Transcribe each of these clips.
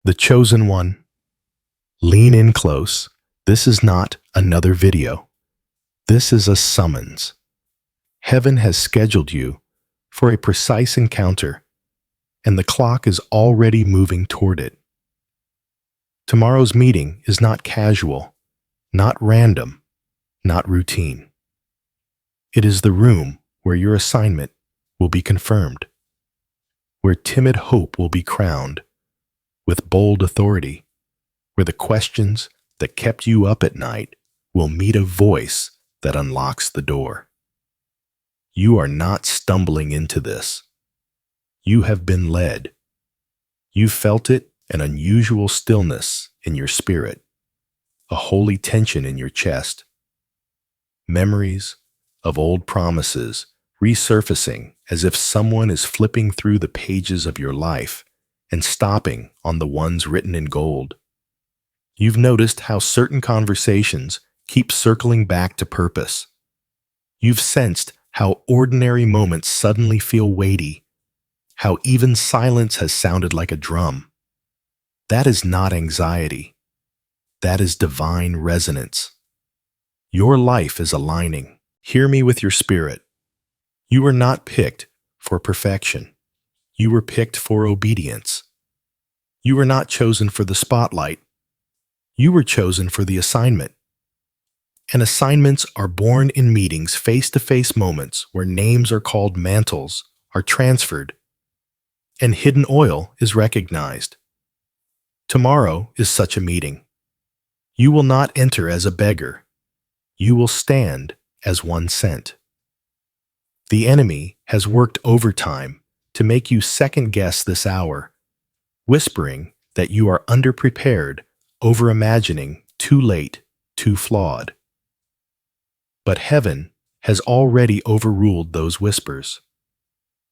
The chosen one. Lean in close. This is not another video. This is a summons. Heaven has scheduled you for a precise encounter, and the clock is already moving toward it. Tomorrow's meeting is not casual, not random, not routine. It is the room where your assignment will be confirmed, where timid hope will be crowned with bold authority, where the questions that kept you up at night will meet a voice that unlocks the door. You are not stumbling into this. You have been led. You felt it, an unusual stillness in your spirit, a holy tension in your chest. Memories of old promises resurfacing as if someone is flipping through the pages of your life and stopping on the ones written in gold. You've noticed how certain conversations keep circling back to purpose. You've sensed how ordinary moments suddenly feel weighty, how even silence has sounded like a drum. That is not anxiety. That is divine resonance. Your life is aligning. Hear me with your spirit. You were not picked for perfection. You were picked for obedience. You were not chosen for the spotlight. You were chosen for the assignment. And assignments are born in meetings, face-to-face moments where names are called, mantles are transferred, and hidden oil is recognized. Tomorrow is such a meeting. You will not enter as a beggar. You will stand as one sent. The enemy has worked overtime to make you second-guess this hour, whispering that you are underprepared, over-imagining, too late, too flawed. But heaven has already overruled those whispers.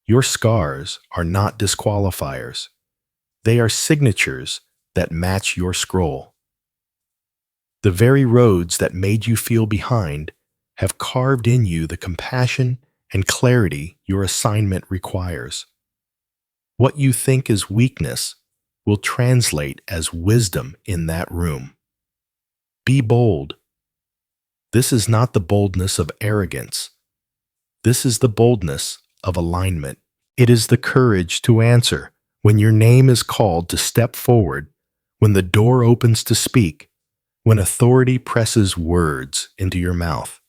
Your scars are not disqualifiers. They are signatures that match your scroll. The very roads that made you feel behind have carved in you the compassion and clarity your assignment requires. What you think is weakness will translate as wisdom in that room. Be bold. This is not the boldness of arrogance. This is the boldness of alignment. It is the courage to answer when your name is called, to step forward, when the door opens to speak, when authority presses words into your mouth.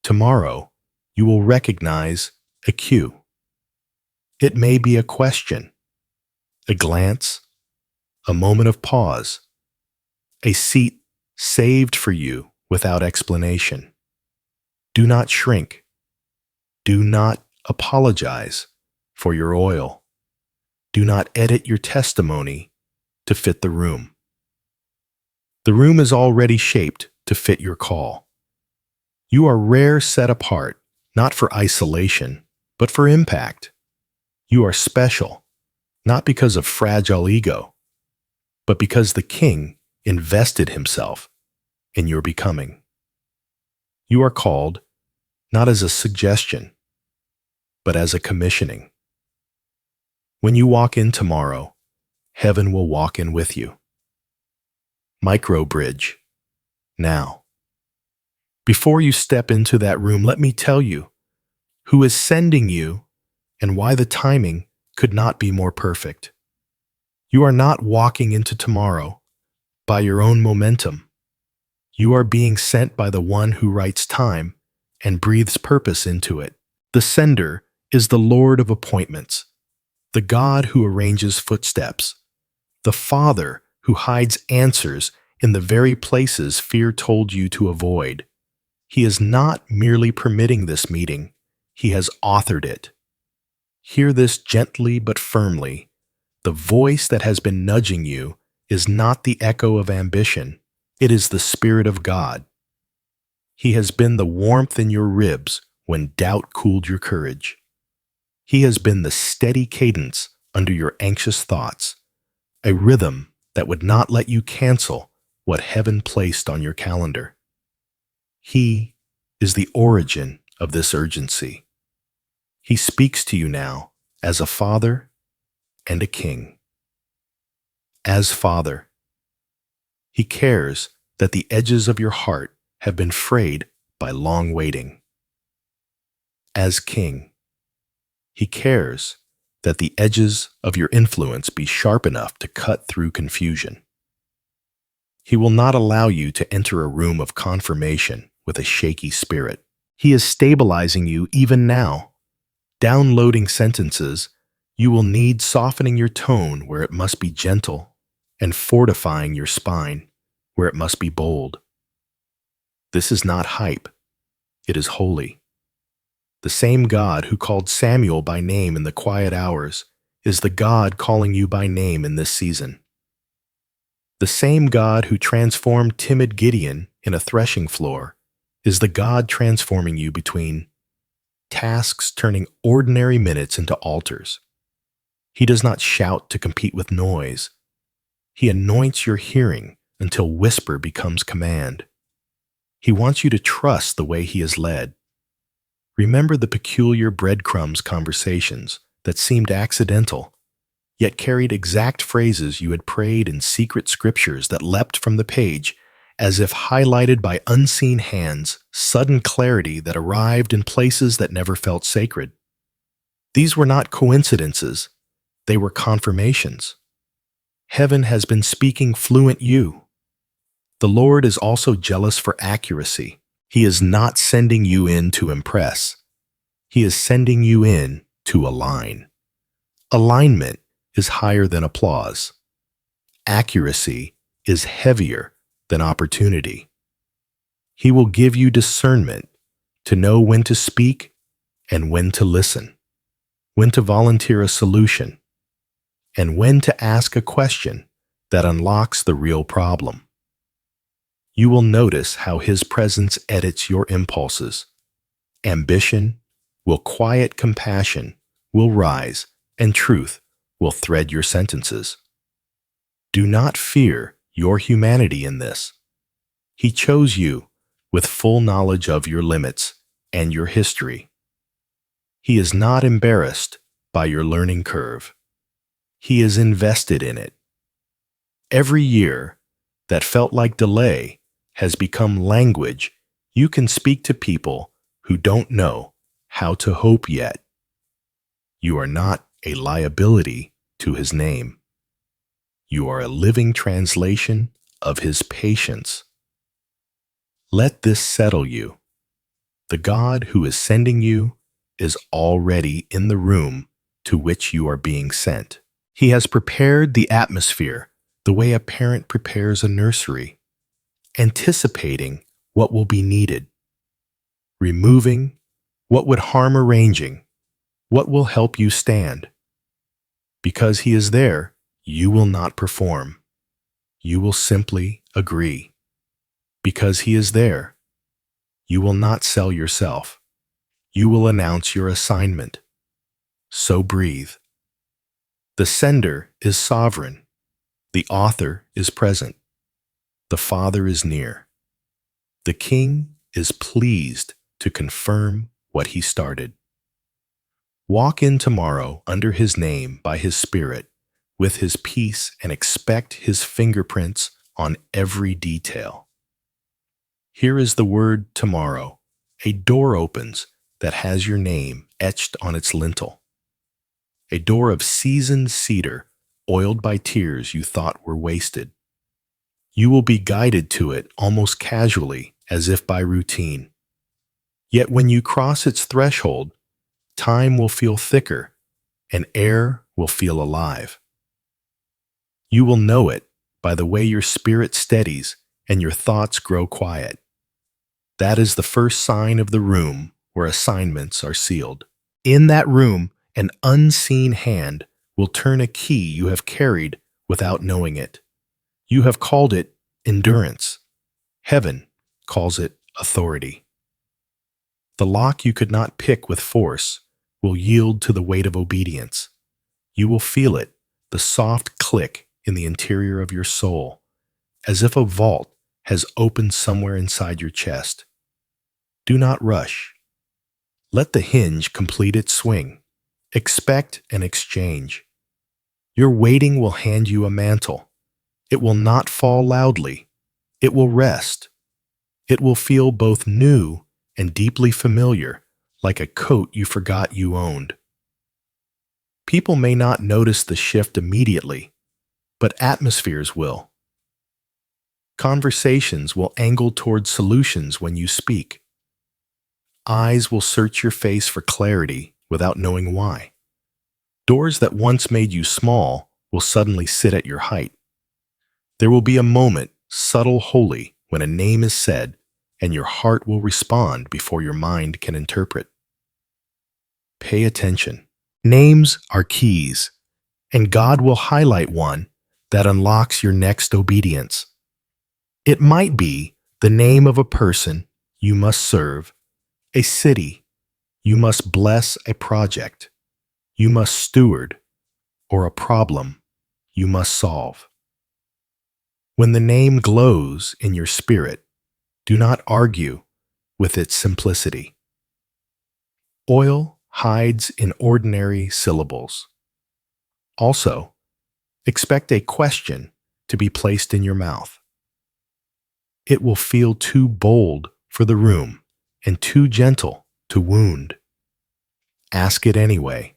Tomorrow, you will recognize a cue. It may be a question, a glance, a moment of pause, a seat saved for you without explanation. Do not shrink. Do not apologize for your oil. Do not edit your testimony to fit the room. The room is already shaped to fit your call. You are rare, set apart, not for isolation, but for impact. You are special, not because of fragile ego, but because the King invested himself in your becoming. You are called not as a suggestion, but as a commissioning. When you walk in tomorrow, heaven will walk in with you. Micro bridge. Now, before you step into that room, let me tell you who is sending you and why the timing could not be more perfect. You are not walking into tomorrow by your own momentum. You are being sent by the one who writes time and breathes purpose into it. The sender is the Lord of appointments, the God who arranges footsteps, the Father who hides answers in the very places fear told you to avoid. He is not merely permitting this meeting, he has authored it. Hear this gently but firmly. The voice that has been nudging you is not the echo of ambition, it is the Spirit of God. He has been the warmth in your ribs when doubt cooled your courage. He has been the steady cadence under your anxious thoughts, a rhythm that would not let you cancel what heaven placed on your calendar. He is the origin of this urgency. He speaks to you now as a father and a king. As Father, He cares that the edges of your heart have been frayed by long waiting. As King, He cares that the edges of your influence be sharp enough to cut through confusion. He will not allow you to enter a room of confirmation with a shaky spirit. He is stabilizing you even now. Downloading sentences, you will need softening your tone where it must be gentle and fortifying your spine where it must be bold. This is not hype. It is holy. The same God who called Samuel by name in the quiet hours is the God calling you by name in this season. The same God who transformed timid Gideon in a threshing floor is the God transforming you between tasks, turning ordinary minutes into altars. He does not shout to compete with noise. He anoints your hearing until whisper becomes command. He wants you to trust the way He is led. Remember the peculiar breadcrumbs conversations that seemed accidental, yet carried exact phrases you had prayed in secret scriptures that leapt from the page as if highlighted by unseen hands, sudden clarity that arrived in places that never felt sacred. These were not coincidences, they were confirmations. Heaven has been speaking fluent you. The Lord is also jealous for accuracy. He is not sending you in to impress. He is sending you in to align. Alignment is higher than applause. Accuracy is heavier than opportunity. He will give you discernment to know when to speak and when to listen, when to volunteer a solution, and when to ask a question that unlocks the real problem. You will notice how His presence edits your impulses. Ambition will quiet compassion, will rise, and truth will thread your sentences. Do not fear your humanity in this. He chose you with full knowledge of your limits and your history. He is not embarrassed by your learning curve. He is invested in it. Every year that felt like delay has become language you can speak to people who don't know how to hope yet. You are not a liability to His name. You are a living translation of His patience. Let this settle you. The God who is sending you is already in the room to which you are being sent. He has prepared the atmosphere the way a parent prepares a nursery, anticipating what will be needed, removing what would harm arranging, what will help you stand. Because He is there, you will not perform. You will simply agree. Because He is there, you will not sell yourself. You will announce your assignment. So breathe. The sender is sovereign. The author is present. The Father is near. The King is pleased to confirm what He started. Walk in tomorrow under His name by His Spirit, with His peace, and expect His fingerprints on every detail. Here is the word tomorrow. A door opens that has your name etched on its lintel. A door of seasoned cedar, oiled by tears you thought were wasted. You will be guided to it almost casually, as if by routine. Yet when you cross its threshold, time will feel thicker, and air will feel alive. You will know it by the way your spirit steadies and your thoughts grow quiet. That is the first sign of the room where assignments are sealed. In that room, an unseen hand will turn a key you have carried without knowing it. You have called it endurance. Heaven calls it authority. The lock you could not pick with force will yield to the weight of obedience. You will feel it, the soft click in the interior of your soul, as if a vault has opened somewhere inside your chest. Do not rush. Let the hinge complete its swing. Expect an exchange. Your waiting will hand you a mantle, It will not fall loudly. It will rest. It will feel both new and deeply familiar, like a coat you forgot you owned. People may not notice the shift immediately, but atmospheres will. Conversations will angle toward solutions when you speak. Eyes will search your face for clarity without knowing why. Doors that once made you small will suddenly sit at your height. There will be a moment, subtle, holy, when a name is said, and your heart will respond before your mind can interpret. Pay attention. Names are keys, and God will highlight one that unlocks your next obedience. It might be the name of a person you must serve, a city you must bless, a project you must steward, or a problem you must solve. When the name glows in your spirit, do not argue with its simplicity. Oil hides in ordinary syllables. Also, expect a question to be placed in your mouth. It will feel too bold for the room and too gentle to wound. Ask it anyway.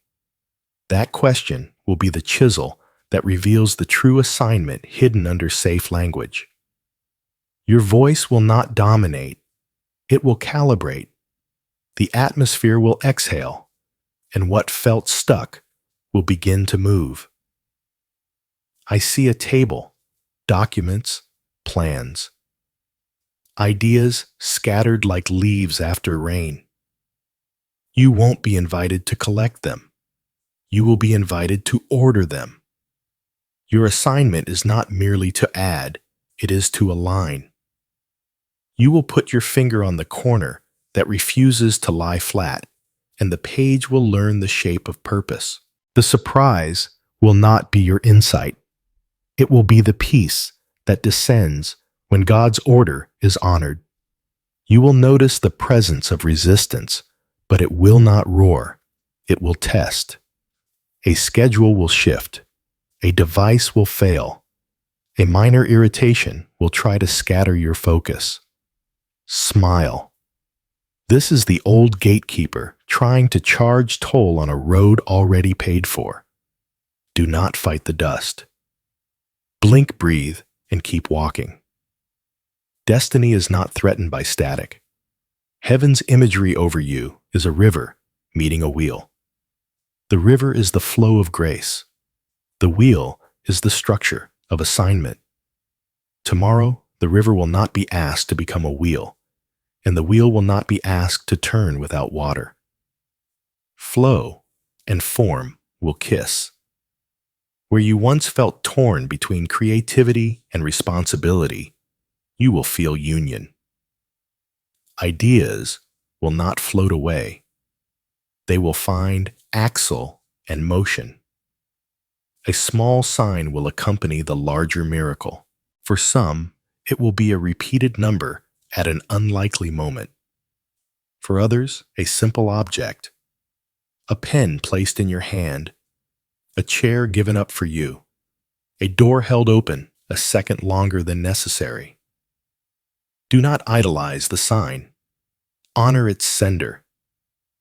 That question will be the chisel that reveals the true assignment hidden under safe language. Your voice will not dominate. It will calibrate. The atmosphere will exhale, and what felt stuck will begin to move. I see a table, documents, plans, ideas scattered like leaves after rain. You won't be invited to collect them. You will be invited to order them. Your assignment is not merely to add, it is to align. You will put your finger on the corner that refuses to lie flat, and the page will learn the shape of purpose. The surprise will not be your insight. It will be the peace that descends when God's order is honored. You will notice the presence of resistance, but it will not roar. It will test. A schedule will shift. A device will fail. A minor irritation will try to scatter your focus. Smile. This is the old gatekeeper trying to charge toll on a road already paid for. Do not fight the dust. Blink, breathe, and keep walking. Destiny is not threatened by static. Heaven's imagery over you is a river meeting a wheel. The river is the flow of grace. The wheel is the structure of assignment. Tomorrow, the river will not be asked to become a wheel, and the wheel will not be asked to turn without water. Flow and form will kiss. Where you once felt torn between creativity and responsibility, you will feel union. Ideas will not float away. They will find axle and motion. A small sign will accompany the larger miracle. For some, it will be a repeated number at an unlikely moment. For others, a simple object. A pen placed in your hand. A chair given up for you. A door held open a second longer than necessary. Do not idolize the sign. Honor its sender.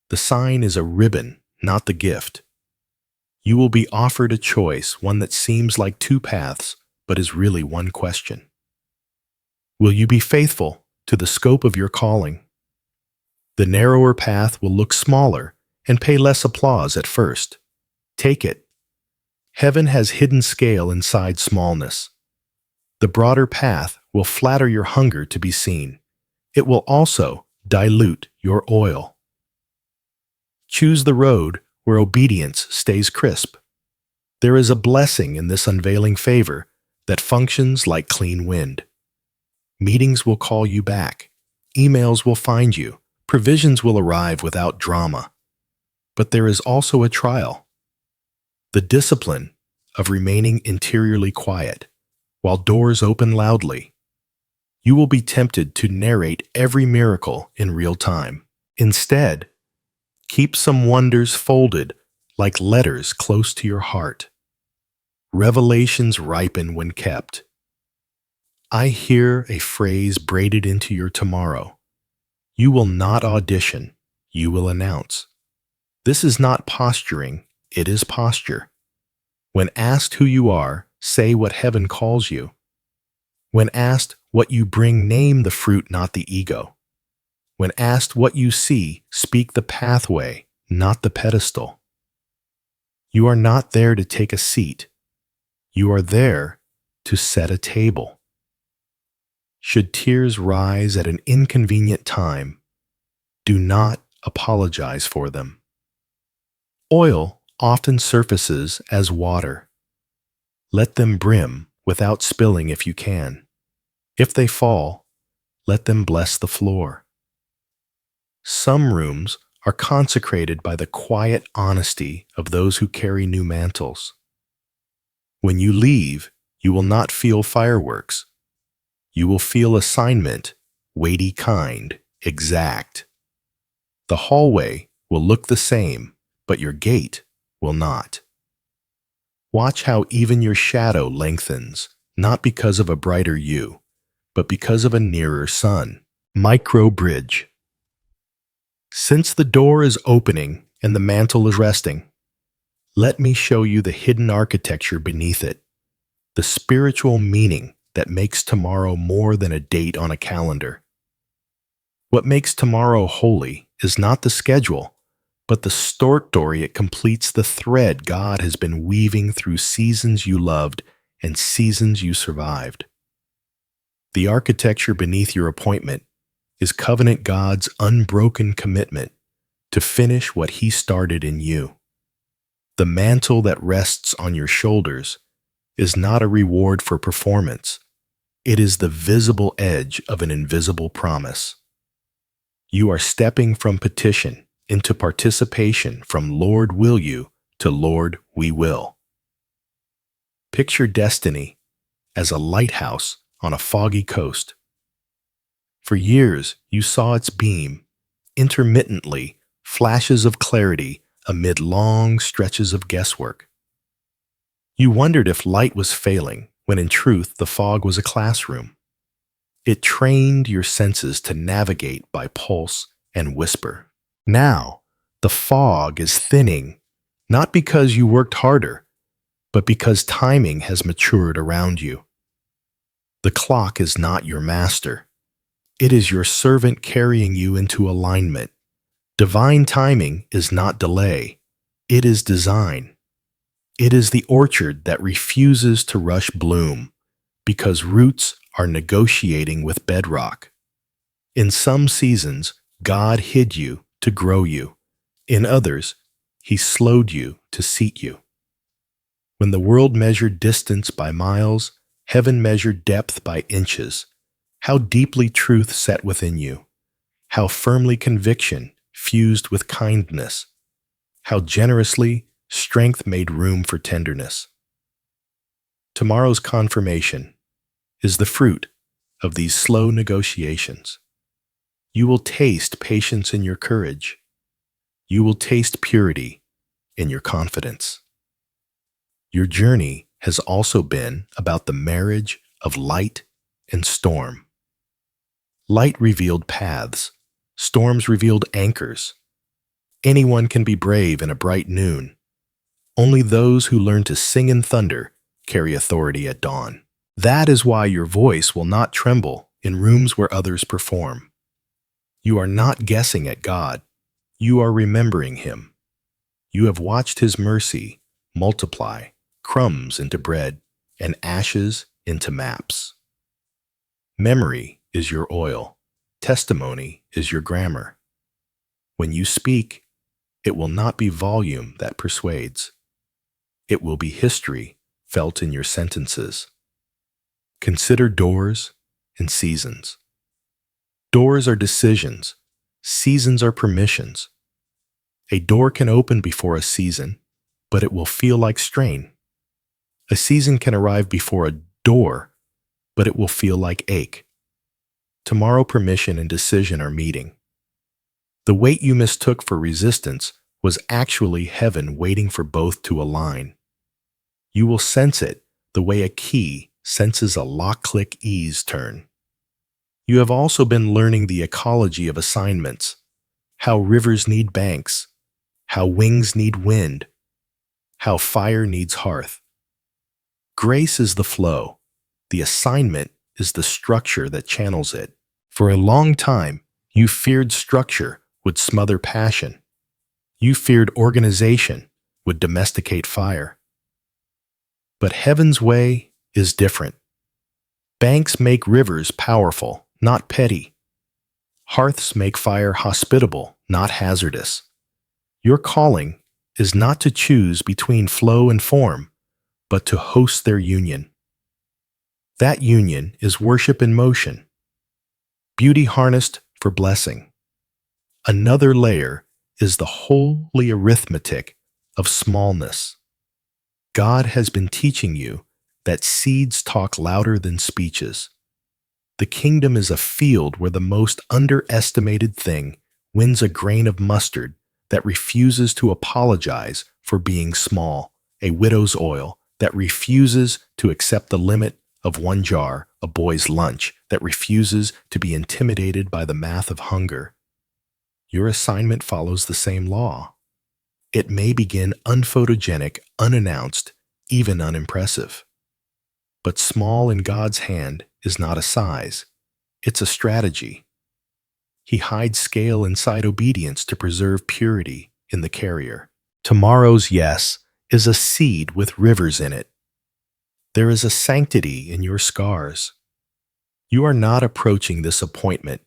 The sign is a ribbon, not the gift. You will be offered a choice, one that seems like two paths, but is really one question. Will you be faithful to the scope of your calling? The narrower path will look smaller and pay less applause at first. Take it. Heaven has hidden scale inside smallness. The broader path will flatter your hunger to be seen. It will also dilute your oil. Choose the road where obedience stays crisp. There is a blessing in this unveiling favor that functions like clean wind. Meetings will call you back. Emails will find you. Provisions will arrive without drama. But there is also a trial. The discipline of remaining interiorly quiet while doors open loudly. You will be tempted to narrate every miracle in real time. Instead, keep some wonders folded like letters close to your heart. Revelations ripen when kept. I hear a phrase braided into your tomorrow. You will not audition, you will announce. This is not posturing, it is posture. When asked who you are, say what heaven calls you. When asked what you bring, name the fruit, not the ego. When asked what you see, speak the pathway, not the pedestal. You are not there to take a seat. You are there to set a table. Should tears rise at an inconvenient time, do not apologize for them. Oil often surfaces as water. Let them brim without spilling if you can. If they fall, let them bless the floor. Some rooms are consecrated by the quiet honesty of those who carry new mantles. When you leave, you will not feel fireworks. You will feel assignment, weighty, kind, exact. The hallway will look the same, but your gate will not. Watch how even your shadow lengthens, not because of a brighter you, but because of a nearer sun. Micro bridge. Since the door is opening and the mantle is resting, let me show you the hidden architecture beneath it, the spiritual meaning that makes tomorrow more than a date on a calendar. What makes tomorrow holy is not the schedule, but the story it completes, the thread God has been weaving through seasons you loved and seasons you survived. The architecture beneath your appointment is covenant God's unbroken commitment to finish what He started in you. The mantle that rests on your shoulders is not a reward for performance. It is the visible edge of an invisible promise. You are stepping from petition into participation, from Lord will you to Lord we will. Picture destiny as a lighthouse on a foggy coast. For years, you saw its beam, intermittently, flashes of clarity amid long stretches of guesswork. You wondered if light was failing, when in truth the fog was a classroom. It trained your senses to navigate by pulse and whisper. Now, the fog is thinning, not because you worked harder, but because timing has matured around you. The clock is not your master. It is your servant carrying you into alignment. Divine timing is not delay. It is design. It is the orchard that refuses to rush bloom, because roots are negotiating with bedrock. In some seasons, God hid you to grow you. In others, He slowed you to seat you. When the world measured distance by miles, heaven measured depth by inches. How deeply truth set within you. How firmly conviction fused with kindness. How generously strength made room for tenderness. Tomorrow's confirmation is the fruit of these slow negotiations. You will taste patience in your courage. You will taste purity in your confidence. Your journey has also been about the marriage of light and storm. Light revealed paths. Storms revealed anchors. Anyone can be brave in a bright noon. Only those who learn to sing in thunder carry authority at dawn. That is why your voice will not tremble in rooms where others perform. You are not guessing at God. You are remembering Him. You have watched His mercy multiply crumbs into bread and ashes into maps. Memory is your oil. Testimony is your grammar. When you speak, it will not be volume that persuades. It will be history felt in your sentences. Consider doors and seasons. Doors are decisions. Seasons are permissions. A door can open before a season, but it will feel like strain. A season can arrive before a door, but it will feel like ache. Tomorrow permission and decision are meeting. The weight you mistook for resistance was actually heaven waiting for both to align. You will sense it the way a key senses a lock-click ease turn. You have also been learning the ecology of assignments, how rivers need banks, how wings need wind, how fire needs hearth. Grace is the flow. The assignment is the structure that channels it. For a long time, you feared structure would smother passion. You feared organization would domesticate fire. But heaven's way is different. Banks make rivers powerful, not petty. Hearths make fire hospitable, not hazardous. Your calling is not to choose between flow and form, but to host their union. That union is worship in motion, beauty harnessed for blessing. Another layer is the holy arithmetic of smallness. God has been teaching you that seeds talk louder than speeches. The kingdom is a field where the most underestimated thing wins a grain of mustard that refuses to apologize for being small, a widow's oil that refuses to accept the limit of one jar, a boy's lunch that refuses to be intimidated by the math of hunger. Your assignment follows the same law. It may begin unphotogenic, unannounced, even unimpressive. But small in God's hand is not a size. It's a strategy. He hides scale inside obedience to preserve purity in the carrier. Tomorrow's yes is a seed with rivers in it. There is a sanctity in your scars. You are not approaching this appointment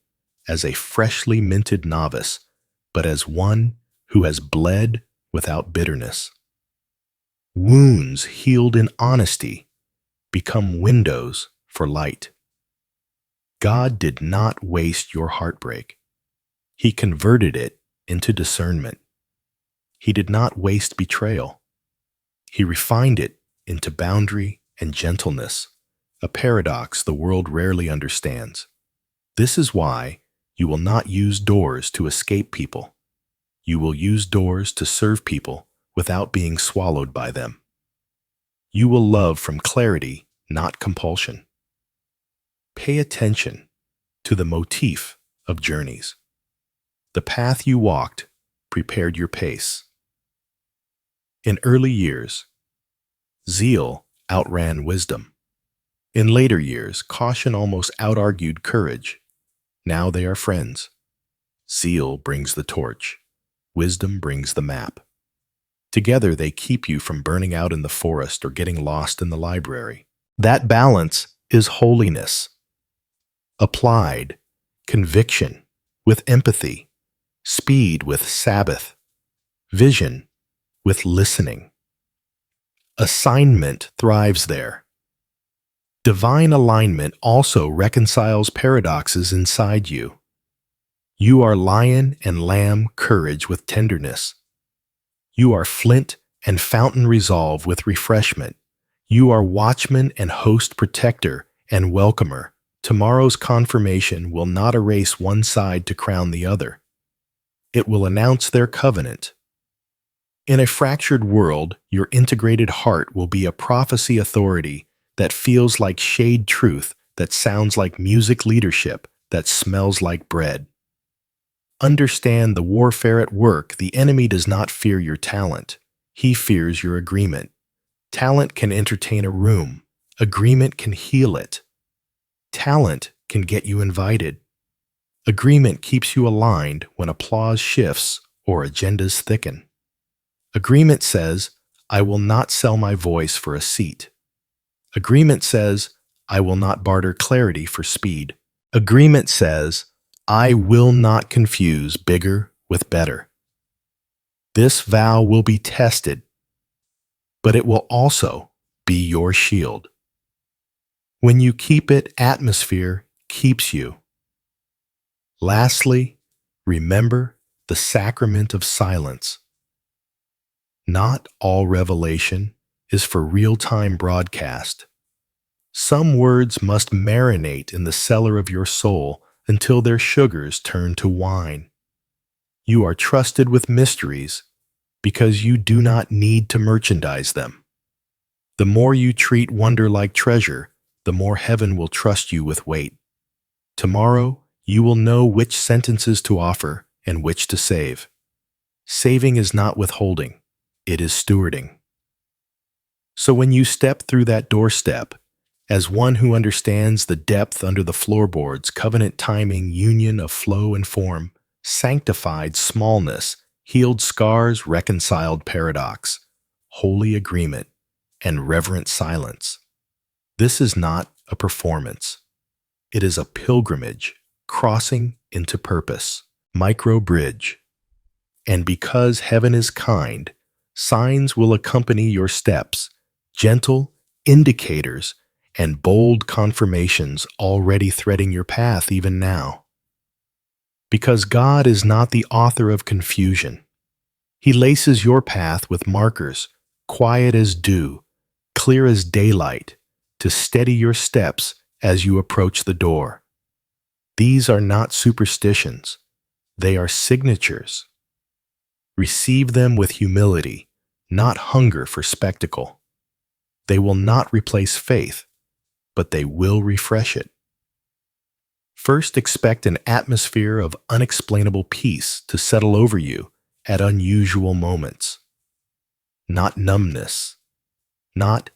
as a freshly minted novice, but as one who has bled without bitterness. Wounds healed in honesty become windows for light. God did not waste your heartbreak. He converted it into discernment. He did not waste betrayal. He refined it into boundary and gentleness, a paradox the world rarely understands. This is why you will not use doors to escape people. You will use doors to serve people without being swallowed by them. You will love from clarity, not compulsion. Pay attention to the motif of journeys. The path you walked prepared your pace. In early years, zeal outran wisdom. In later years, caution almost out-argued courage. Now they are friends. Zeal brings the torch. Wisdom brings the map. Together they keep you from burning out in the forest or getting lost in the library. That balance is holiness. Applied, conviction with empathy, speed with Sabbath, vision with listening. Assignment thrives there. Divine alignment also reconciles paradoxes inside you. You are lion and lamb courage with tenderness. You are flint and fountain resolve with refreshment. You are watchman and host protector and welcomer. Tomorrow's confirmation will not erase one side to crown the other. It will announce their covenant. In a fractured world, your integrated heart will be a prophecy authority that feels like shade truth, that sounds like music leadership, that smells like bread. Understand the warfare at work. The enemy does not fear your talent. He fears your agreement. Talent can entertain a room. Agreement can heal it. Talent can get you invited. Agreement keeps you aligned when applause shifts or agendas thicken. Agreement says, I will not sell my voice for a seat. Agreement says, I will not barter clarity for speed. Agreement says, I will not confuse bigger with better. This vow will be tested, but it will also be your shield. When you keep it, atmosphere keeps you. Lastly, remember the sacrament of silence. Not all revelation is for real-time broadcast. Some words must marinate in the cellar of your soul until their sugars turn to wine. You are trusted with mysteries because you do not need to merchandise them. The more you treat wonder like treasure, the more heaven will trust you with weight. Tomorrow, you will know which sentences to offer and which to save. Saving is not withholding, it is stewarding. So when you step through that doorstep, as one who understands the depth under the floorboards, covenant timing, union of flow and form, sanctified smallness, healed scars, reconciled paradox, holy agreement, and reverent silence. This is not a performance. It is a pilgrimage, crossing into purpose, micro bridge. And because heaven is kind, signs will accompany your steps, gentle indicators and bold confirmations already threading your path even now. Because God is not the author of confusion. He laces your path with markers, quiet as dew, clear as daylight, to steady your steps as you approach the door. These are not superstitions. They are signatures. Receive them with humility, not hunger for spectacle. They will not replace faith, but they will refresh it. First, expect an atmosphere of unexplainable peace to settle over you at unusual moments. Not numbness, not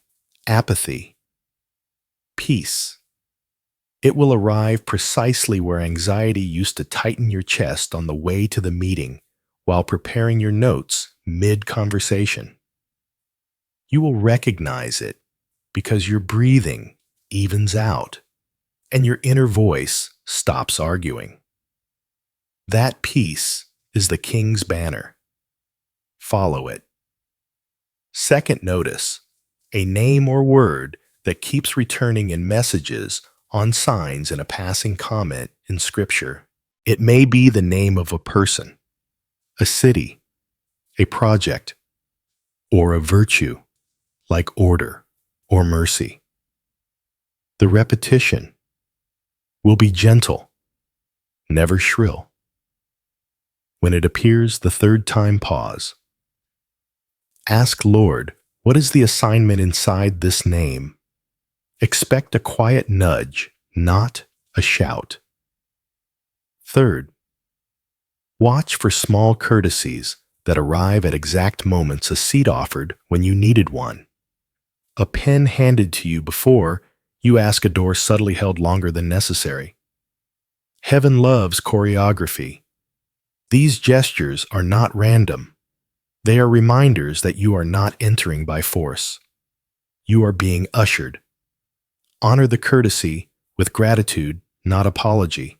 apathy. Peace. It will arrive precisely where anxiety used to tighten your chest on the way to the meeting while preparing your notes mid-conversation. You will recognize it because your breathing evens out and your inner voice stops arguing. That peace is the King's banner. Follow it. Second, notice a name or word that keeps returning in messages, on signs, and a passing comment in Scripture. It may be the name of a person, a city, a project, or a virtue, like order or mercy. The repetition will be gentle, never shrill. When it appears the third time, pause. Ask, Lord, what is the assignment inside this name? Expect a quiet nudge, not a shout. Third, watch for small courtesies that arrive at exact moments, a seat offered when you needed one, a pen handed to you before you ask, a door subtly held longer than necessary. Heaven loves choreography. These gestures are not random. They are reminders that you are not entering by force. You are being ushered. Honor the courtesy with gratitude, not apology.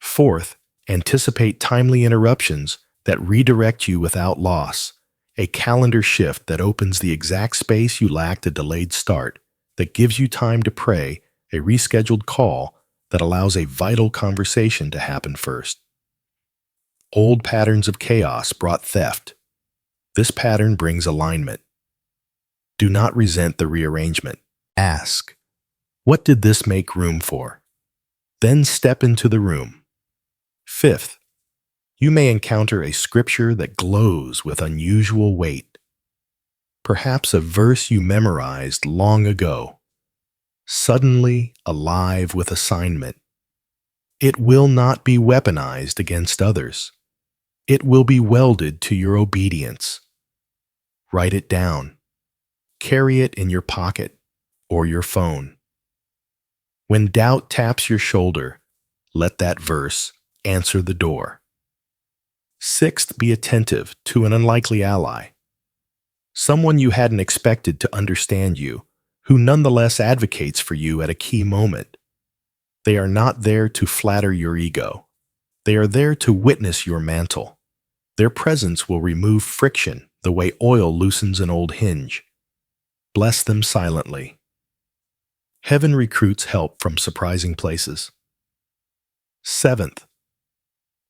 Fourth, anticipate timely interruptions that redirect you without loss, a calendar shift that opens the exact space you lacked, a delayed start that gives you time to pray, a rescheduled call that allows a vital conversation to happen first. Old patterns of chaos brought theft. This pattern brings alignment. Do not resent the rearrangement. Ask, what did this make room for? Then step into the room. Fifth, you may encounter a scripture that glows with unusual weight. Perhaps a verse you memorized long ago, suddenly alive with assignment. It will not be weaponized against others. It will be welded to your obedience. Write it down. Carry it in your pocket or your phone. When doubt taps your shoulder, let that verse answer the door. Sixth, be attentive to an unlikely ally. Someone you hadn't expected to understand you, who nonetheless advocates for you at a key moment. They are not there to flatter your ego. They are there to witness your mantle. Their presence will remove friction the way oil loosens an old hinge. Bless them silently. Heaven recruits help from surprising places. Seventh,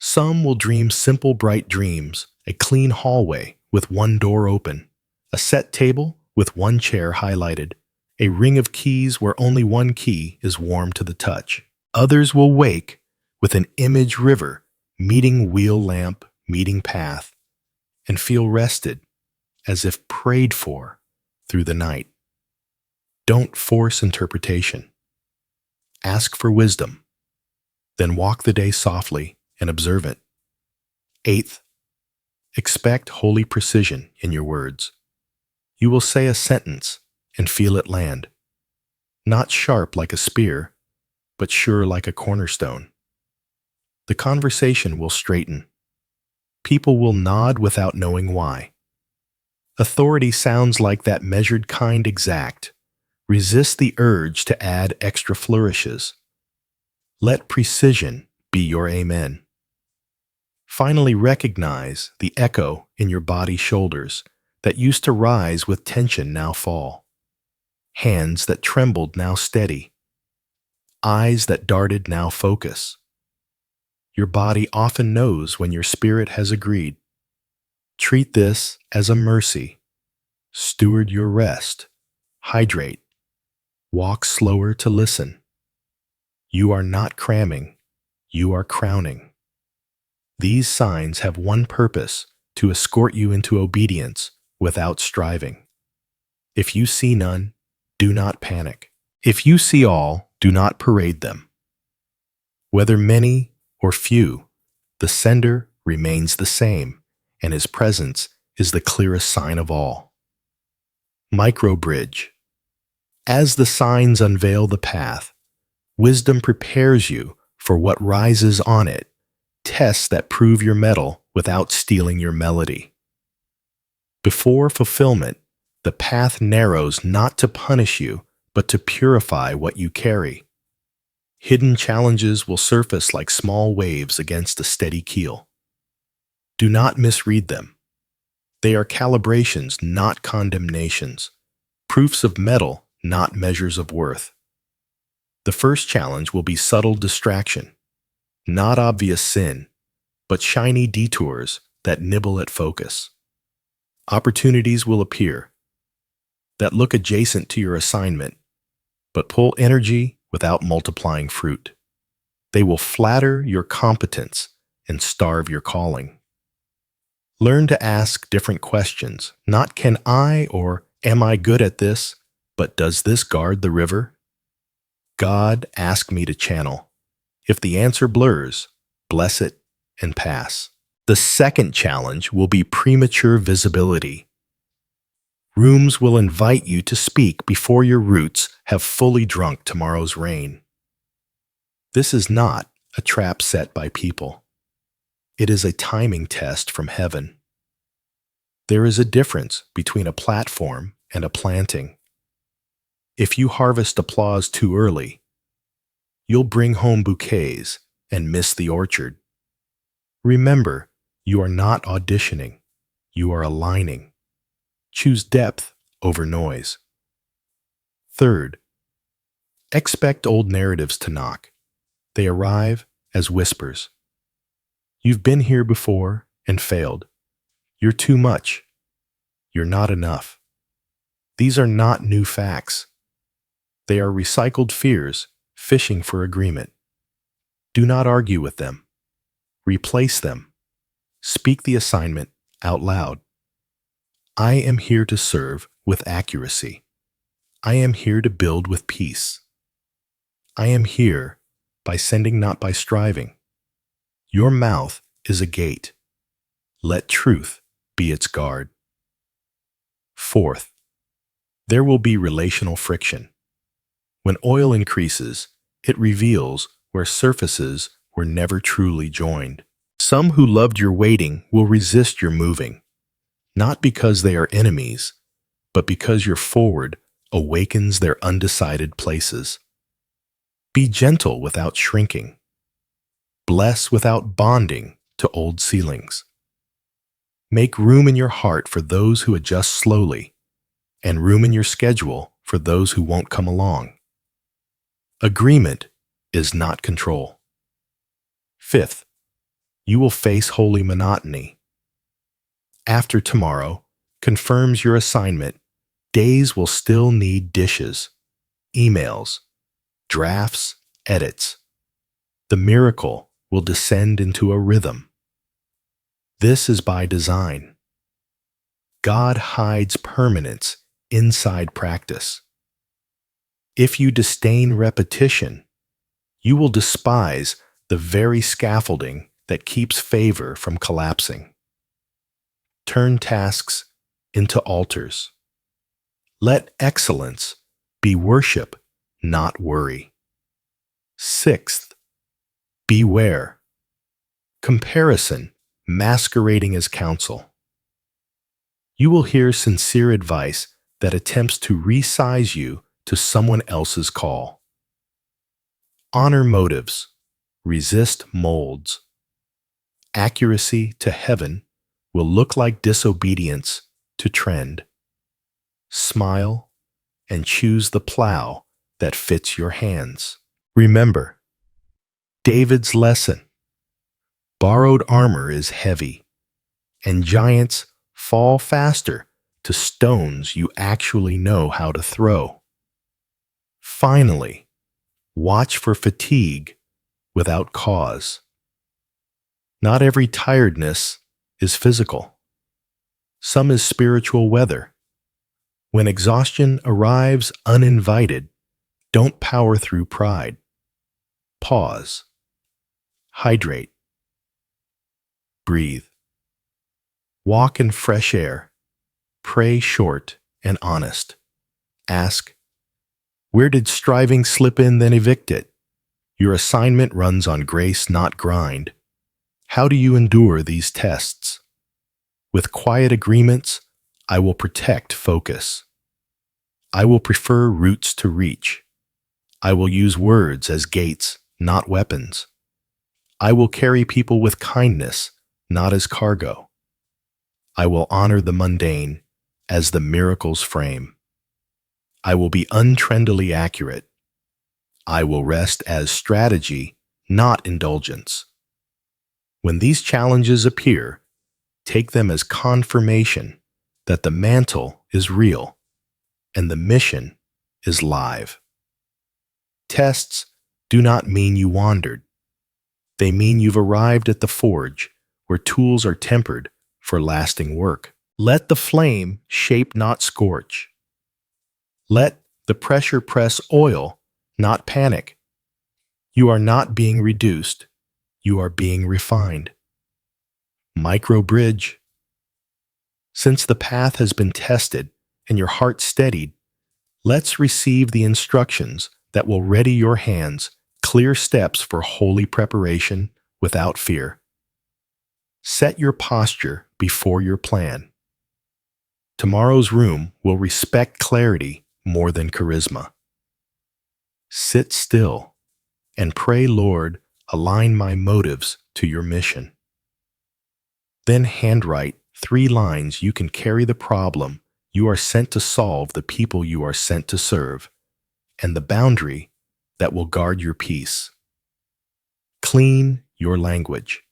some will dream simple, bright dreams, a clean hallway with one door open, a set table with one chair highlighted, a ring of keys where only one key is warm to the touch. Others will wake with an image river, meeting wheel lamp, meeting path, and feel rested as if prayed for through the night. Don't force interpretation. Ask for wisdom, then walk the day softly and observe it. Eighth, expect holy precision in your words. You will say a sentence and feel it land, not sharp like a spear, but sure like a cornerstone. The conversation will straighten. People will nod without knowing why. Authority sounds like that measured kind exact. Resist the urge to add extra flourishes. Let precision be your amen. Finally, recognize the echo in your body's shoulders that used to rise with tension now fall. Hands that trembled now steady. Eyes that darted now focus. Your body often knows when your spirit has agreed. Treat this as a mercy. Steward your rest. Hydrate. Walk slower to listen. You are not cramming. You are crowning. These signs have one purpose: to escort you into obedience without striving. If you see none, do not panic. If you see all, do not parade them. Whether many or few, the sender remains the same, and his presence is the clearest sign of all. Microbridge. As the signs unveil the path, wisdom prepares you for what rises on it, tests that prove your mettle without stealing your melody. Before fulfillment, the path narrows not to punish you, but to purify what you carry. Hidden challenges will surface like small waves against a steady keel. Do not misread them. They are calibrations, not condemnations, proofs of mettle, not measures of worth. The first challenge will be subtle distraction, not obvious sin, but shiny detours that nibble at focus. Opportunities will appear that look adjacent to your assignment, but pull energy without multiplying fruit. They will flatter your competence and starve your calling. Learn to ask different questions, not can I or am I good at this, but does this guard the river? God, ask me to channel. If the answer blurs, bless it and pass. The second challenge will be premature visibility. Rooms will invite you to speak before your roots have fully drunk tomorrow's rain. This is not a trap set by people. It is a timing test from heaven. There is a difference between a platform and a planting. If you harvest applause too early, you'll bring home bouquets and miss the orchard. Remember, you are not auditioning. You are aligning. Choose depth over noise. Third, expect old narratives to knock. They arrive as whispers. You've been here before and failed. You're too much. You're not enough. These are not new facts. They are recycled fears fishing for agreement. Do not argue with them. Replace them. Speak the assignment out loud. I am here to serve with accuracy. I am here to build with peace. I am here by sending, not by striving. Your mouth is a gate. Let truth be its guard. Fourth, there will be relational friction. When oil increases, it reveals where surfaces were never truly joined. Some who loved your waiting will resist your moving, not because they are enemies, but because your forward awakens their undecided places. Be gentle without shrinking. Bless without bonding to old ceilings. Make room in your heart for those who adjust slowly, and room in your schedule for those who won't come along. Agreement is not control. Fifth, you will face holy monotony. After tomorrow confirms your assignment, days will still need dishes, emails, drafts, edits. The miracle will descend into a rhythm. This is by design. God hides permanence inside practice. If you disdain repetition, you will despise the very scaffolding that keeps favor from collapsing. Turn tasks into altars. Let excellence be worship, not worry. Sixth, beware. Comparison masquerading as counsel. You will hear sincere advice that attempts to resize you to someone else's call. Honor motives. Resist molds. Accuracy to heaven will look like disobedience to trend. Smile and choose the plow that fits your hands. Remember David's lesson. Borrowed armor is heavy, and giants fall faster to stones you actually know how to throw. Finally, watch for fatigue without cause. Not every tiredness is physical. Some is spiritual weather. When exhaustion arrives uninvited, don't power through pride. Pause. Hydrate. Breathe. Walk in fresh air. Pray short and honest. Ask, where did striving slip in, then evict it? Your assignment runs on grace, not grind. How do you endure these tests? With quiet agreements, I will protect focus. I will prefer roots to reach. I will use words as gates, not weapons. I will carry people with kindness, not as cargo. I will honor the mundane as the miracle's frame. I will be untrendily accurate. I will rest as strategy, not indulgence. When these challenges appear, take them as confirmation that the mantle is real and the mission is live. Tests do not mean you wandered. They mean you've arrived at the forge where tools are tempered for lasting work. Let the flame shape, not scorch. Let the pressure press oil, not panic. You are not being reduced. You are being refined. Micro bridge. Since the path has been tested and your heart steadied, let's receive the instructions that will ready your hands, clear steps for holy preparation without fear. Set your posture before your plan. Tomorrow's room will respect clarity more than charisma. Sit still and pray, Lord, align my motives to your mission. Then handwrite 3 lines you can carry the problem you are sent to solve, the people you are sent to serve, and the boundary that will guard your peace. Clean your language.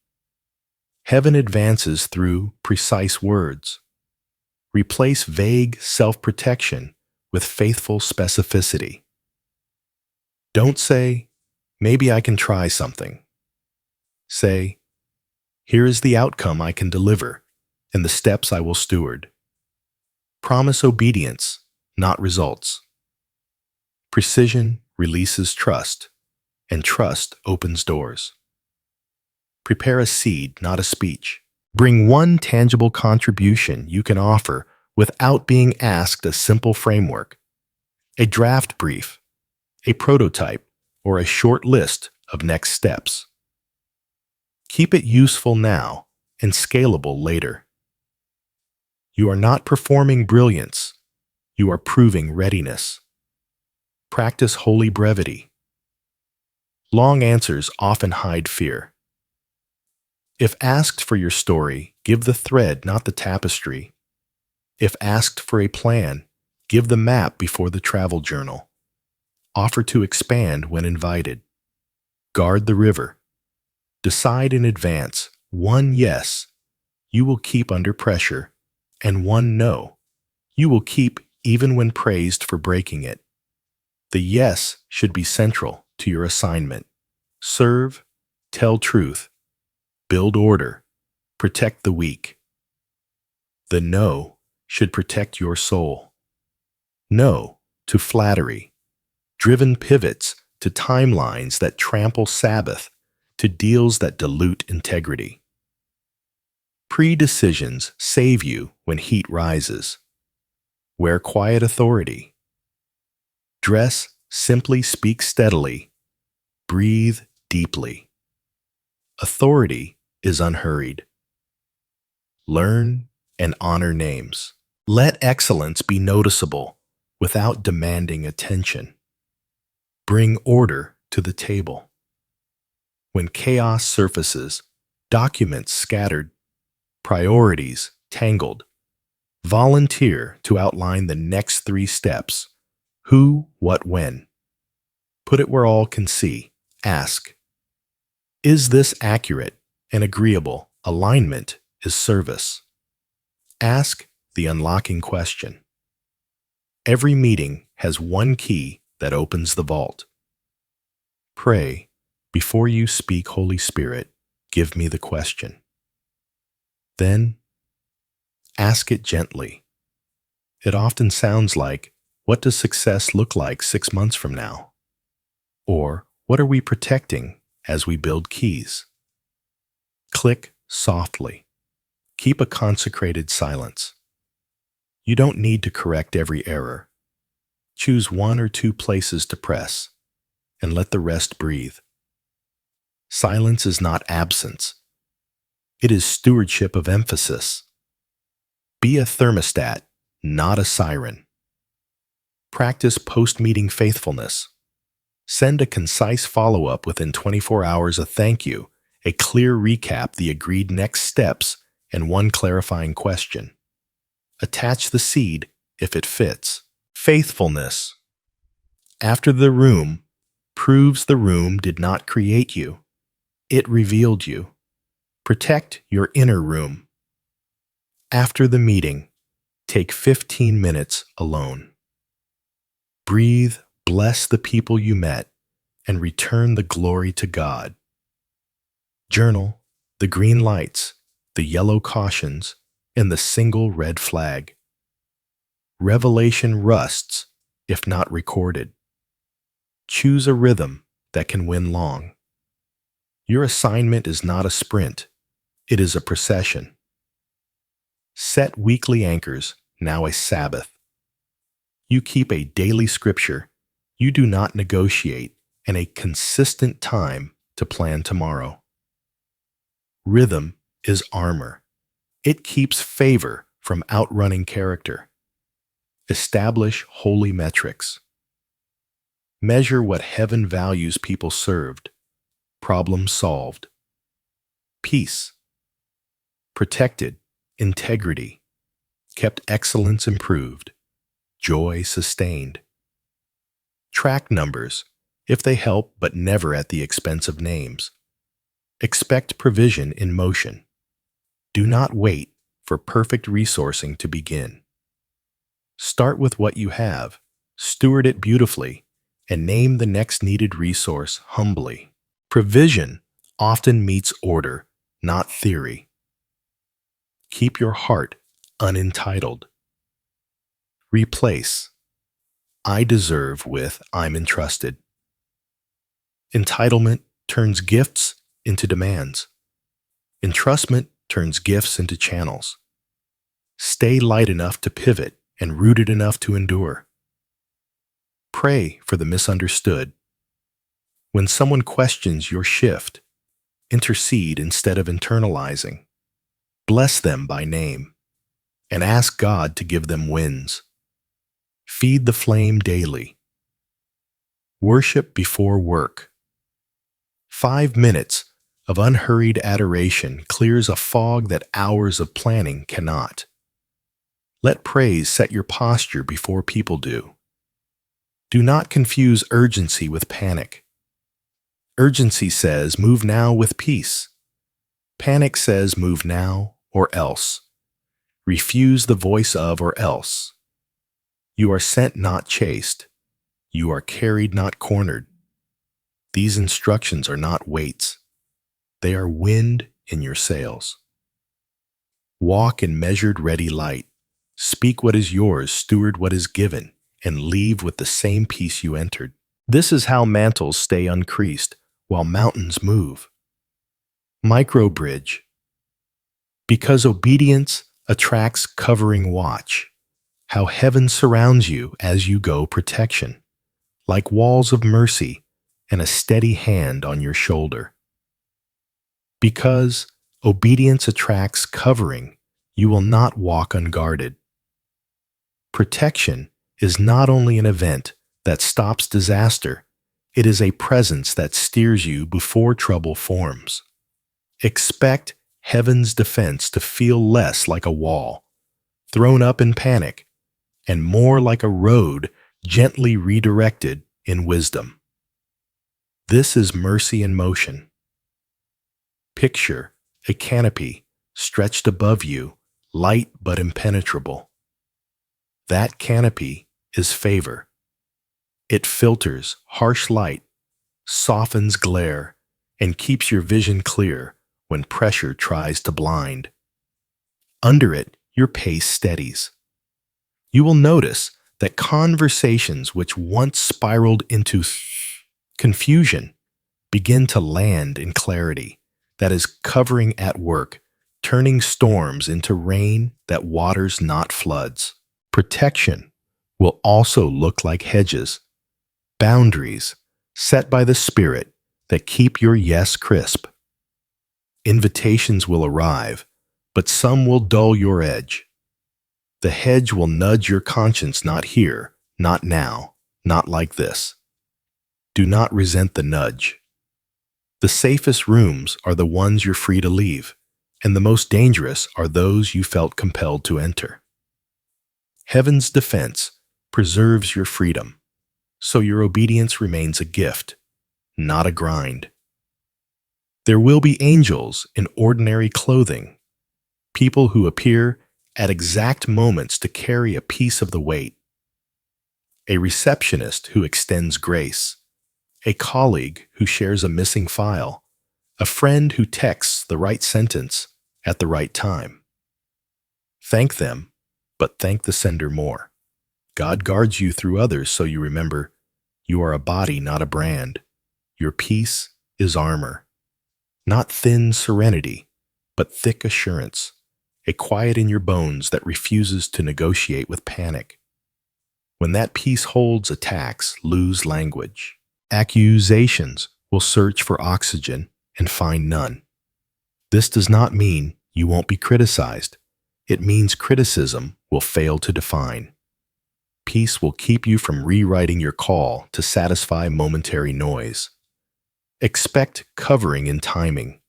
Heaven advances through precise words. Replace vague self-protection with faithful specificity. Don't say, maybe I can try something. Say, here is the outcome I can deliver and the steps I will steward. Promise obedience, not results. Precision releases trust, and trust opens doors. Prepare a seed, not a speech. Bring one tangible contribution you can offer without being asked a simple framework, a draft brief, a prototype, or a short list of next steps. Keep it useful now and scalable later. You are not performing brilliance. You are proving readiness. Practice holy brevity. Long answers often hide fear. If asked for your story, give the thread, not the tapestry. If asked for a plan, give the map before the travel journal. Offer to expand when invited. Guard the river. Decide in advance, one yes you will keep under pressure, and one no you will keep even when praised for breaking it. The yes should be central to your assignment. Serve, tell truth, build order, protect the weak. The no should protect your soul. No to flattery. driven pivots to timelines that trample Sabbath, to deals that dilute integrity. Pre-decisions save you when heat rises. Wear quiet authority. Dress simply, speak steadily. Breathe deeply. Authority is unhurried. Learn and honor names. Let excellence be noticeable without demanding attention. Bring order to the table. When chaos surfaces, documents scattered, priorities tangled, volunteer to outline the next 3 steps: who, what, when. Put it where all can see. Ask, is this accurate and agreeable? Alignment is service. Ask the unlocking question. Every meeting has one key that opens the vault. Pray, before you speak, Holy Spirit, give me the question. Then, ask it gently. It often sounds like, what does success look like 6 months from now? Or, what are we protecting as we build keys? Click softly. Keep a consecrated silence. You don't need to correct every error. Choose 1 or 2 places to press, and let the rest breathe. Silence is not absence. It is stewardship of emphasis. Be a thermostat, not a siren. Practice post-meeting faithfulness. Send a concise follow-up within 24 hours, a thank you, a clear recap, the agreed next steps, and 1 clarifying question. Attach the seed if it fits. Faithfulness. After the room proves the room did not create you. It revealed you. Protect your inner room. After the meeting, take 15 minutes alone. Breathe, bless the people you met, and return the glory to God. Journal the green lights, the yellow cautions, and the single red flag. Revelation rusts if not recorded. Choose a rhythm that can win long. Your assignment is not a sprint, it is a procession. Set weekly anchors, now a Sabbath. You keep a daily scripture, you do not negotiate, and a consistent time to plan tomorrow. Rhythm is armor. It keeps favor from outrunning character. Establish holy metrics. Measure what heaven values: people served, problem solved. Peace. Protected, integrity. Kept, excellence improved. Joy sustained. Track numbers, if they help, but never at the expense of names. Expect provision in motion. Do not wait for perfect resourcing to begin. Start with what you have, steward it beautifully, and name the next needed resource humbly. Provision often meets order, not theory. Keep your heart unentitled. Replace I deserve with I'm entrusted. Entitlement turns gifts into demands. Entrustment turns gifts into channels. Stay light enough to pivot and rooted enough to endure. Pray for the misunderstood. When someone questions your shift, intercede instead of internalizing. Bless them by name, and ask God to give them wins. Feed the flame daily. Worship before work. 5 minutes of unhurried adoration clears a fog that hours of planning cannot. Let praise set your posture before people do. Do not confuse urgency with panic. Urgency says, move now with peace. Panic says, move now or else. Refuse the voice of or else. You are sent, not chased. You are carried, not cornered. These instructions are not weights. They are wind in your sails. Walk in measured, ready light. Speak what is yours, steward what is given, and leave with the same peace you entered. This is how mantles stay uncreased while mountains move. Micro bridge. Because obedience attracts covering, watch how heaven surrounds you as you go, protection, like walls of mercy and a steady hand on your shoulder. Because obedience attracts covering, you will not walk unguarded. Protection is not only an event that stops disaster, it is a presence that steers you before trouble forms. Expect heaven's defense to feel less like a wall, thrown up in panic, and more like a road gently redirected in wisdom. This is mercy in motion. Picture a canopy stretched above you, light but impenetrable. That canopy is favor. It filters harsh light, softens glare, and keeps your vision clear when pressure tries to blind. Under it, your pace steadies. You will notice that conversations which once spiraled into confusion begin to land in clarity that is covering at work, turning storms into rain that waters not floods. Protection will also look like hedges, boundaries set by the Spirit that keep your yes crisp. Invitations will arrive, but some will dull your edge. The hedge will nudge your conscience, not here, not now, not like this. Do not resent the nudge. The safest rooms are the ones you're free to leave, and the most dangerous are those you felt compelled to enter. Heaven's defense preserves your freedom, so your obedience remains a gift, not a grind. There will be angels in ordinary clothing, people who appear at exact moments to carry a piece of the weight. A receptionist who extends grace, a colleague who shares a missing file, a friend who texts the right sentence at the right time. Thank them, but thank the sender more. God guards you through others, so you remember you are a body, not a brand. Your peace is armor, not thin serenity, but thick assurance, a quiet in your bones that refuses to negotiate with panic. When that peace holds, attacks lose language. Accusations will search for oxygen and find none. This does not mean you won't be criticized. It means criticism will fail to define. Peace will keep you from rewriting your call to satisfy momentary noise. Expect covering in timing.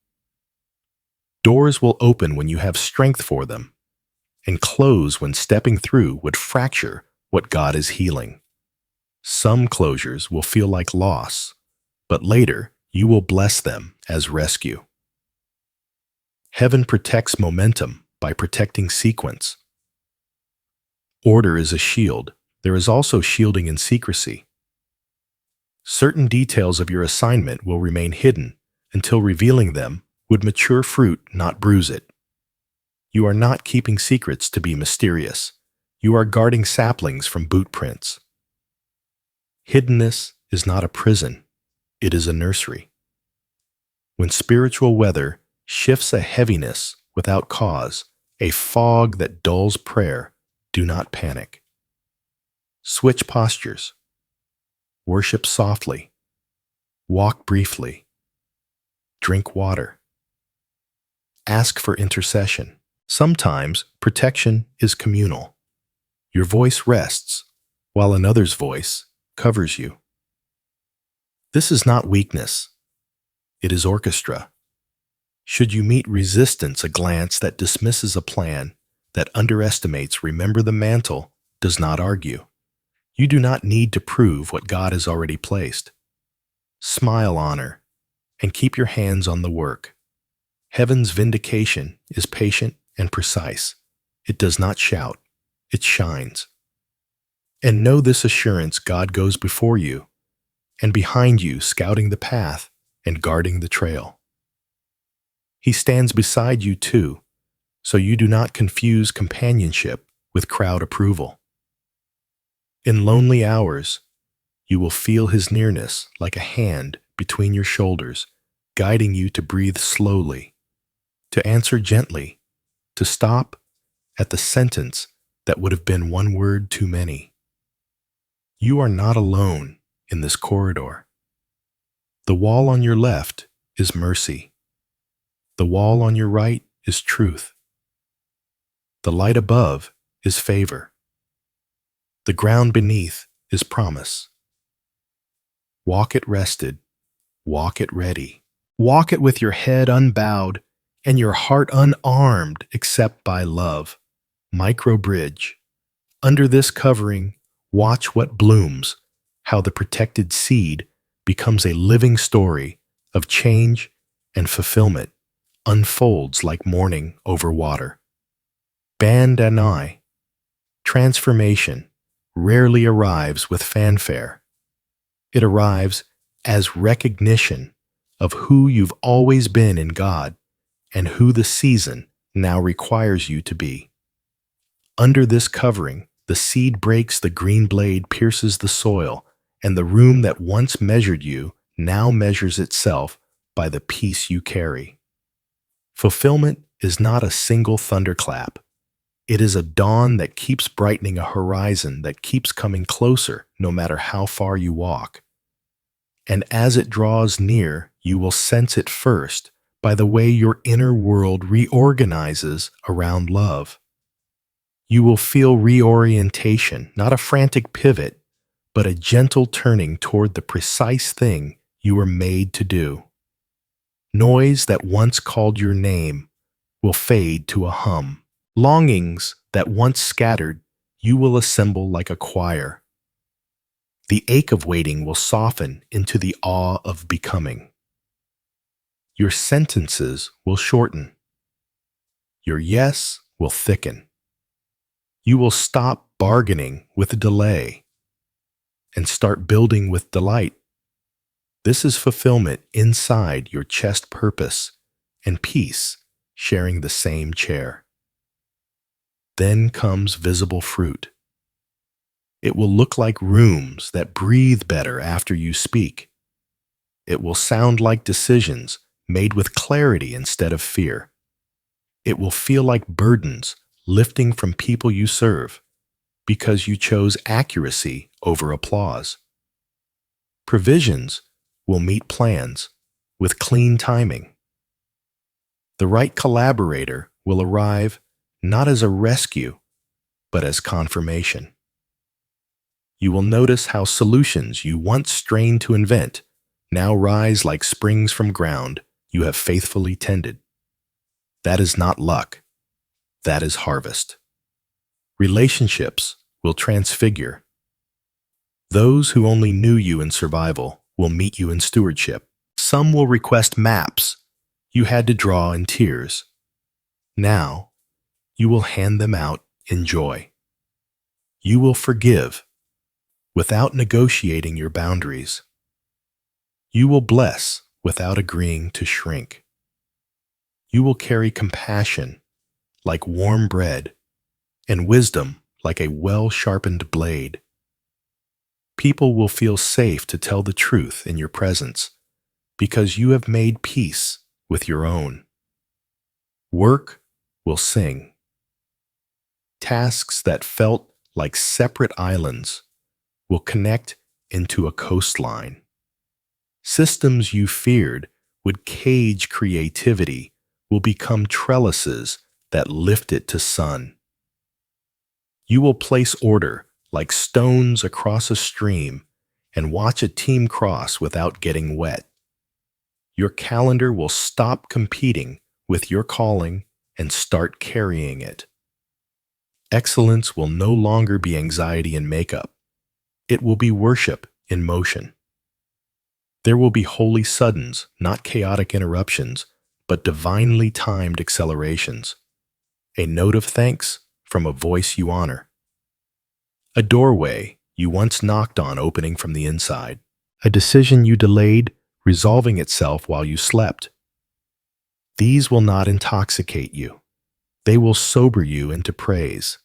Doors will open when you have strength for them, and close when stepping through would fracture what God is healing. Some closures will feel like loss, but later you will bless them as rescue. Heaven protects momentum by protecting sequence. Order is a shield. There is also shielding in secrecy. Certain details of your assignment will remain hidden until revealing them would mature fruit, not bruise it. You are not keeping secrets to be mysterious. You are guarding saplings from boot prints. Hiddenness is not a prison. It is a nursery. When spiritual weather shifts a heaviness without cause, a fog that dulls prayer, do not panic. Switch postures. Worship softly. Walk briefly. Drink water. Ask for intercession. Sometimes protection is communal. Your voice rests, while another's voice covers you. This is not weakness. It is orchestra. Should you meet resistance, a glance that dismisses a plan, that underestimates, remember the mantle does not argue. You do not need to prove what God has already placed. Smile, honor, and keep your hands on the work. Heaven's vindication is patient and precise. It does not shout, it shines. And know this assurance: God goes before you and behind you, scouting the path and guarding the trail. He stands beside you too, so you do not confuse companionship with crowd approval. In lonely hours, You will feel his nearness like a hand between your shoulders, guiding you to breathe slowly, to answer gently, to stop at the sentence that would have been one word too many. You are not alone in this corridor. The wall on your left is mercy. The wall on your right is truth. The light above is favor. The ground beneath is promise. Walk it rested. Walk it ready. Walk it with your head unbowed and your heart unarmed except by love. Micro bridge. Under this covering, watch what blooms, how the protected seed becomes a living story of change and fulfillment, unfolds like morning over water. Band and I. Transformation rarely arrives with fanfare. It arrives as recognition of who you've always been in God and who the season now requires you to be. Under this covering, the seed breaks, the green blade pierces the soil, and the room that once measured you now measures itself by the peace you carry. Fulfillment is not a single thunderclap. It is a dawn that keeps brightening a horizon that keeps coming closer no matter how far you walk. And as it draws near, you will sense it first by the way your inner world reorganizes around love. You will feel reorientation, not a frantic pivot, but a gentle turning toward the precise thing you were made to do. Noise that once called your name will fade to a hum. Longings that once scattered, you will assemble like a choir. The ache of waiting will soften into the awe of becoming. Your sentences will shorten. Your yes will thicken. You will stop bargaining with delay and start building with delight. This is fulfillment inside your chest purpose and peace sharing the same chair. Then comes visible fruit. It will look like rooms that breathe better after you speak. It will sound like decisions made with clarity instead of fear. It will feel like burdens lifting from people you serve because you chose accuracy over applause. Provisions will meet plans with clean timing. The right collaborator will arrive not as a rescue, but as confirmation. You will notice how solutions you once strained to invent now rise like springs from ground you have faithfully tended. That is not luck. That is harvest. Relationships will transfigure. Those who only knew you in survival will meet you in stewardship. Some will request maps you had to draw in tears. Now, you will hand them out in joy. You will forgive without negotiating your boundaries. You will bless without agreeing to shrink. You will carry compassion like warm bread and wisdom like a well-sharpened blade. People will feel safe to tell the truth in your presence because you have made peace with your own. Work will sing. Tasks that felt like separate islands will connect into a coastline. Systems you feared would cage creativity will become trellises that lift it to sun. You will place order like stones across a stream and watch a team cross without getting wet. Your calendar will stop competing with your calling and start carrying it. Excellence will no longer be anxiety in makeup. It will be worship in motion. There will be holy suddens, not chaotic interruptions, but divinely timed accelerations. A note of thanks from a voice you honor. A doorway you once knocked on opening from the inside. A decision you delayed resolving itself while you slept. These will not intoxicate you. They will sober you into praise.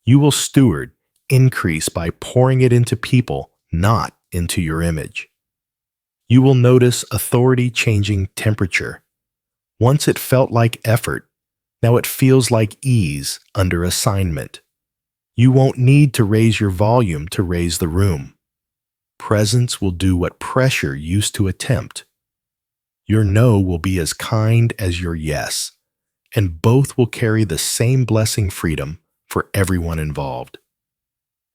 You will steward increase by pouring it into people, not into your image. You will notice authority changing temperature. Once it felt like effort, now it feels like ease under assignment. You won't need to raise your volume to raise the room. Presence will do what pressure used to attempt. Your no will be as kind as your yes, and both will carry the same blessing freedom for everyone involved.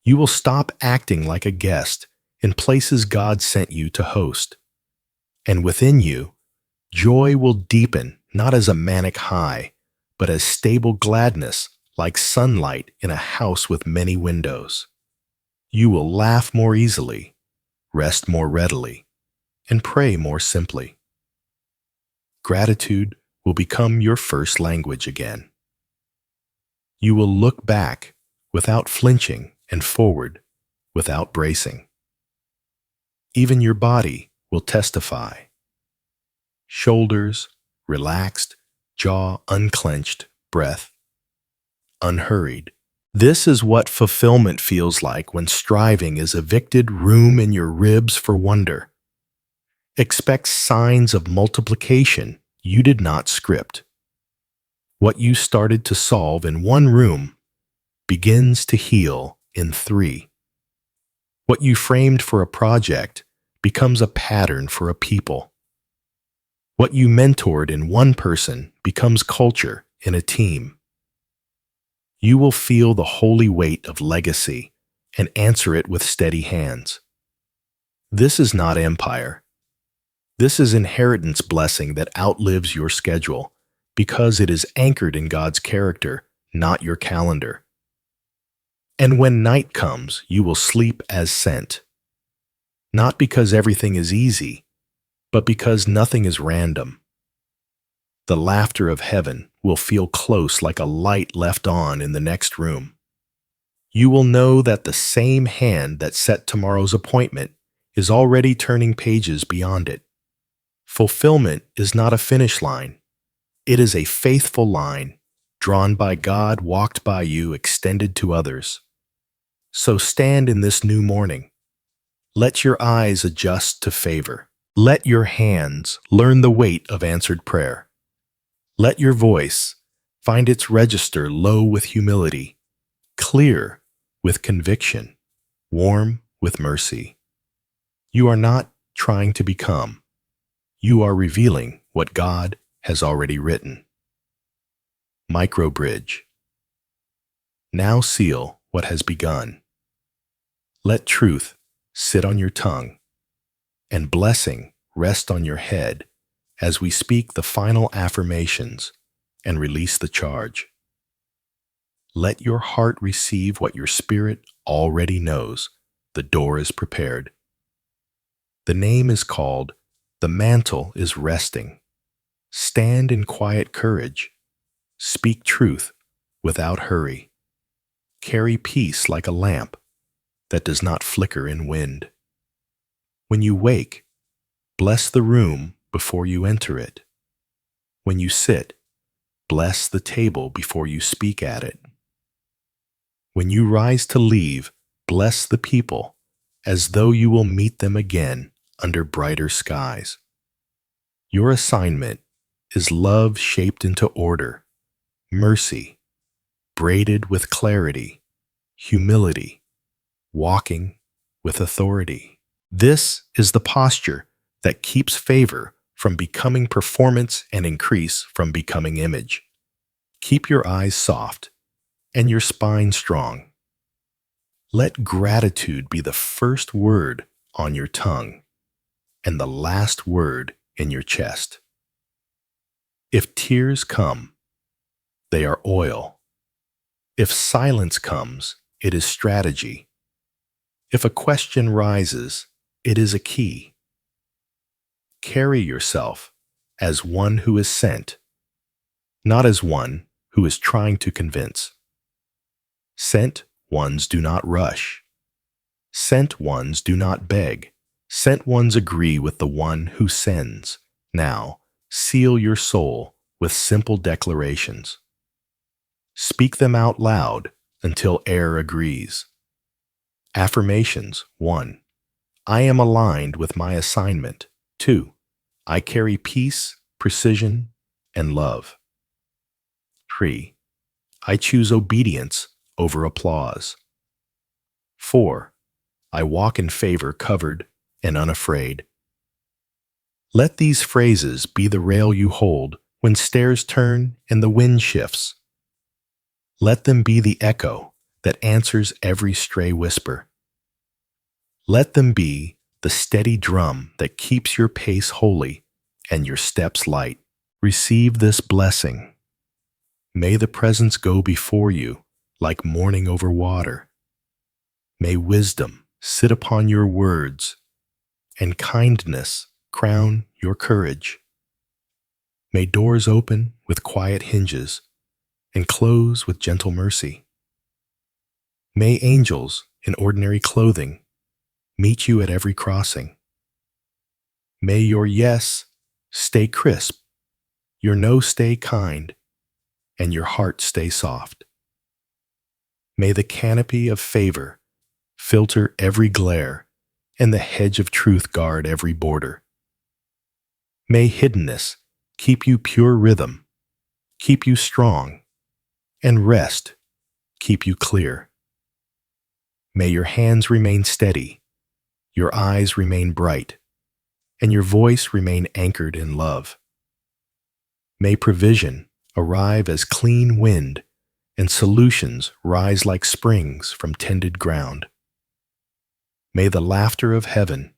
You will stop acting like a guest in places God sent you to host. And within you, joy will deepen not as a manic high, but as stable gladness like sunlight in a house with many windows. You will laugh more easily, rest more readily, and pray more simply. Gratitude will become your first language again. You will look back without flinching and forward without bracing. Even your body will testify. Shoulders relaxed, jaw unclenched, breath unhurried. This is what fulfillment feels like when striving is evicted room in your ribs for wonder. Expect signs of multiplication you did not script. What you started to solve in one room begins to heal in 3. What you framed for a project becomes a pattern for a people. What you mentored in one person becomes culture in a team. You will feel the holy weight of legacy and answer it with steady hands. This is not empire. This is inheritance blessing that outlives your schedule because it is anchored in God's character, not your calendar. And when night comes, you will sleep as sent. Not because everything is easy, but because nothing is random. The laughter of heaven will feel close like a light left on in the next room. You will know that the same hand that set tomorrow's appointment is already turning pages beyond it. Fulfillment is not a finish line. It is a faithful line, drawn by God, walked by you, extended to others. So stand in this new morning. Let your eyes adjust to favor. Let your hands learn the weight of answered prayer. Let your voice find its register low with humility, clear with conviction, warm with mercy. You are not trying to become. You are revealing what God has already written. Microbridge. Now seal what has begun. Let truth sit on your tongue, and blessing rest on your head as we speak the final affirmations and release the charge. Let your heart receive what your spirit already knows. The door is prepared. The name is called. The mantle is resting. Stand in quiet courage. Speak truth without hurry. Carry peace like a lamp that does not flicker in wind. When you wake, bless the room before you enter it. When you sit, bless the table before you speak at it. When you rise to leave, bless the people as though you will meet them again under brighter skies. Your assignment is love shaped into order, mercy, braided with clarity, humility, walking with authority. This is the posture that keeps favor from becoming performance and increase from becoming image. Keep your eyes soft and your spine strong. Let gratitude be the first word on your tongue and the last word in your chest. If tears come, they are oil. If silence comes, it is strategy. If a question rises, it is a key. Carry yourself as one who is sent, not as one who is trying to convince. Sent ones do not rush. Sent ones do not beg. Sent ones agree with the one who sends. Now, seal your soul with simple declarations. Speak them out loud until air agrees. Affirmations 1. I am aligned with my assignment. 2. I carry peace, precision, and love. 3. I choose obedience over applause. 4. I walk in favor covered and unafraid. Let these phrases be the rail you hold when stairs turn and the wind shifts. Let them be the echo that answers every stray whisper. Let them be the steady drum that keeps your pace holy and your steps light. Receive this blessing. May the presence go before you like morning over water. May wisdom sit upon your words and kindness crown your courage. May doors open with quiet hinges and close with gentle mercy. May angels in ordinary clothing meet you at every crossing. May your yes stay crisp, your no stay kind, and your heart stay soft. May the canopy of favor filter every glare and the hedge of truth guard every border. May hiddenness keep you pure rhythm, keep you strong, and rest keep you clear. May your hands remain steady, your eyes remain bright, and your voice remain anchored in love. May provision arrive as clean wind and solutions rise like springs from tended ground. May the laughter of heaven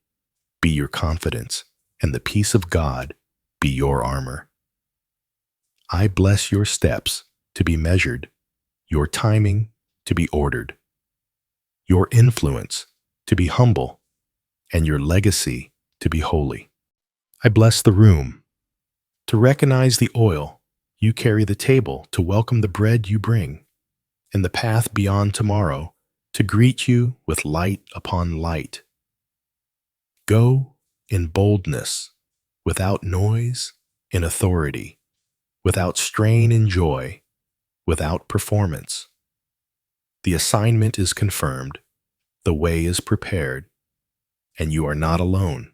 be your confidence and the peace of God be your armor. I bless your steps to be measured, your timing to be ordered, your influence to be humble, and your legacy to be holy. I bless the room to recognize the oil you carry, the table to welcome the bread you bring, and the path beyond tomorrow to greet you with light upon light. Go in boldness, without noise, in authority, without strain in joy, without performance. The assignment is confirmed, the way is prepared, and you are not alone.